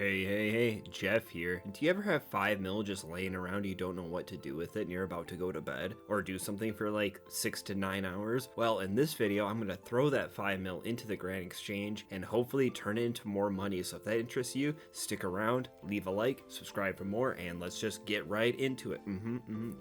Hey, Jeff here. Do you ever have 5 mil just laying around and you don't know what to do with it and you're about to go to bed? Or do something for like 6 to 9 hours? Well, in this video, I'm gonna throw that 5 mil into the Grand Exchange and hopefully turn it into more money. So if that interests you, stick around, leave a like, subscribe for more, and let's just get right into it.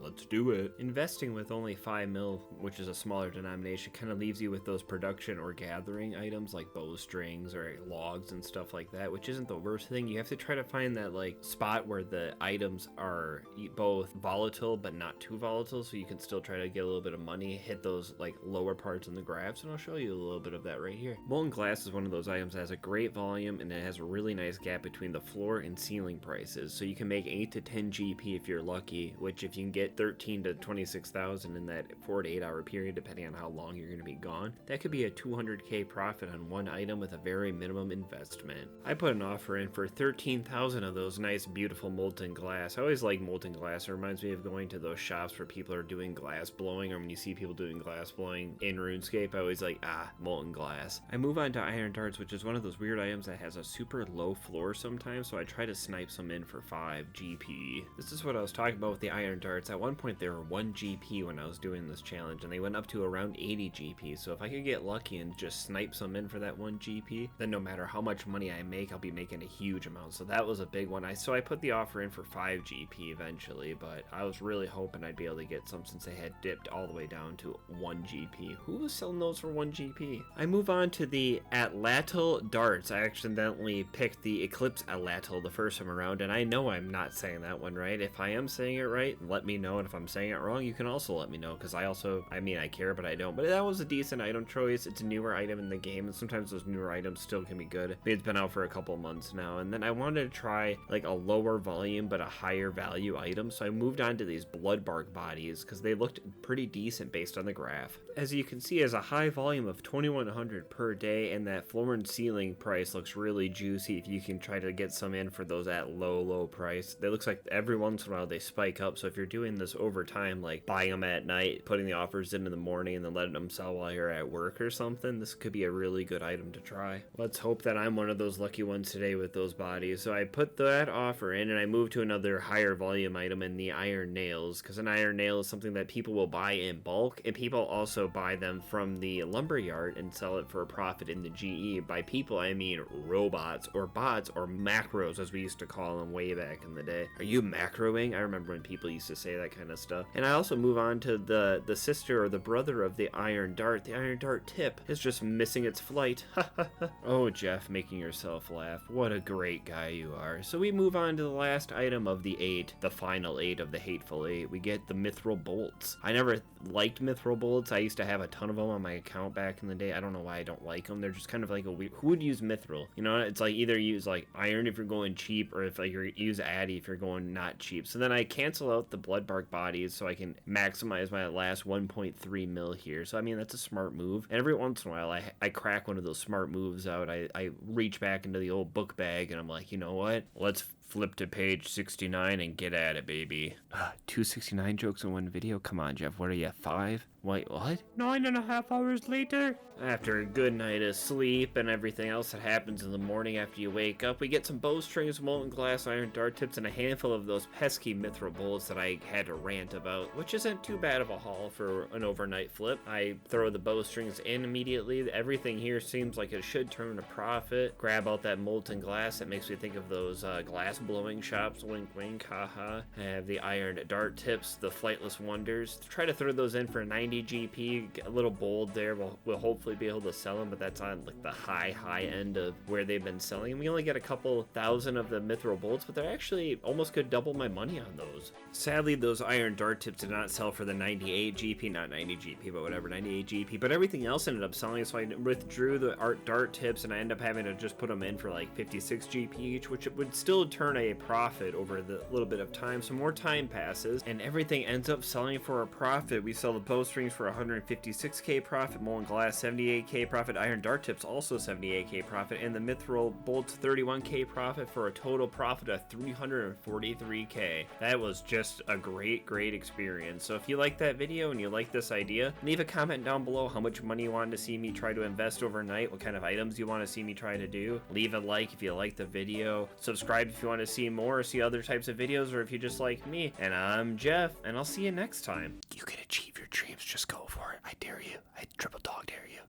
Let's do it. Investing with only 5 mil, which is a smaller denomination, kind of leaves you with those production or gathering items like bowstrings or logs and stuff like that, which isn't the worst thing. You have to try to find that like spot where the items are both volatile but not too volatile, so you can still try to get a little bit of money, hit those like lower parts in the graphs, and I'll show you a little bit of that right here. Molten glass is one of those items that has a great volume and it has a really nice gap between the floor and ceiling prices, so you can make 8 to 10 GP if you're lucky, which if you can get 13 to 26,000 in that 4 to 8 hour period, depending on how long you're going to be gone, that could be a 200k profit on one item with a very minimum investment. I put an offer in for 13,000 of those nice beautiful molten glass. I always like molten glass. It reminds me of going to those shops where people are doing glass blowing, or when you see people doing glass blowing in RuneScape, I always like, molten glass. I move on to iron darts, which is one of those weird items that has a super low floor sometimes, so I try to snipe some in for 5 GP. This is what I was talking about with the iron darts. At one point they were 1 GP when I was doing this challenge, and they went up to around 80 GP, so if I could get lucky and just snipe some in for that 1 GP, then no matter how much money I make, I'll be making a huge amount. So that was a big one. So I put the offer in for 5 GP eventually, but I was really hoping I'd be able to get some since they had dipped all the way down to 1 GP. Who was selling those for 1 GP? I move on to the Atlatl darts. I accidentally picked the Eclipse Atlatl the first time around, and I know I'm not saying that one right. If I am saying it right, let me know, and if I'm saying it wrong, you can also let me know, because I care, but I don't. But that was a decent item choice. It's a newer item in the game, and sometimes those newer items still can be good. It's been out for a couple months now, and then I wanted to try like a lower volume but a higher value item, so I moved on to these bloodbark bodies because they looked pretty decent based on the graph. As you can see, as a high volume of 2100 per day, and that floor and ceiling price looks really juicy if you can try to get some in for those at low price. It looks like every once in a while they spike up, so if you're doing this over time, like buying them at night, putting the offers in the morning, and then letting them sell while you're at work or something, this could be a really good item to try. Let's hope that I'm one of those lucky ones today with those bodies. So I put that offer in and I moved to another higher volume item in the iron nails, because an iron nail is something that people will buy in bulk, and people also buy them from the lumberyard and sell it for a profit in the GE. By people, I mean robots or bots or macros, as we used to call them way back in the day. Are you macroing? I remember when people used to say that kind of stuff. And I also move on to the sister or the brother of the iron dart. The iron dart tip is just missing its flight. Oh, Jeff, making yourself laugh. What a great guy you are. So we move on to the last item of the 8, the final 8 of the Hateful 8. We get the mithril bolts. I never liked mithril bolts. I used to have a ton of them on my account back in the day. I don't know why I don't like them. They're just kind of like a weird... Who would use mithril? You know, it's like either use like iron if you're going cheap, or if like you use addy if you're going not cheap. So then I cancel out the bloodbark bodies so I can maximize my last 1.3 mil here. So I mean, that's a smart move. And every once in a while I crack one of those smart moves out. I reach back into the old book bag and I'm like, you know what? Let's flip to page 69 and get at it, baby. 269 jokes in one video? Come on, Jeff. What are you, 5? Wait, what? 9.5 hours later? After a good night of sleep and everything else that happens in the morning after you wake up, we get some bowstrings, molten glass, iron dart tips, and a handful of those pesky mithril bullets that I had to rant about, which isn't too bad of a haul for an overnight flip. I throw the bowstrings in immediately. Everything here seems like it should turn a profit. Grab out that molten glass. That makes me think of those glass blowing shops. Wink, wink, haha. I have the iron dart tips, the flightless wonders. Try to throw those in for 90 GP, a little bold there. We'll hopefully be able to sell them, but that's on like the high end of where they've been selling. We only get a couple thousand of the mithril bolts, but they're actually almost could double my money on those. Sadly, those iron dart tips did not sell for the 98 GP, not 90 GP, but whatever, 98 GP, but everything else ended up selling, so I withdrew the dart tips and I ended up having to just put them in for like 56 GP each, which it would still turn turn a profit over the little bit of time. So more time passes and everything ends up selling for a profit. We sell the bowstrings for 156k profit, molten glass 78k profit, iron dart tips also 78k profit, and the mithril bolts 31k profit for a total profit of 343k. That was just a great experience. So if you like that video and you like this idea, leave a comment down below how much money you wanted to see me try to invest overnight, what kind of items you want to see me try to do. Leave a like if you like the video, subscribe if you want to see more or see other types of videos, or if you just like me. And I'm Jeff, and I'll see you next time. You can achieve your dreams, just go for it. I dare you. I triple dog dare you.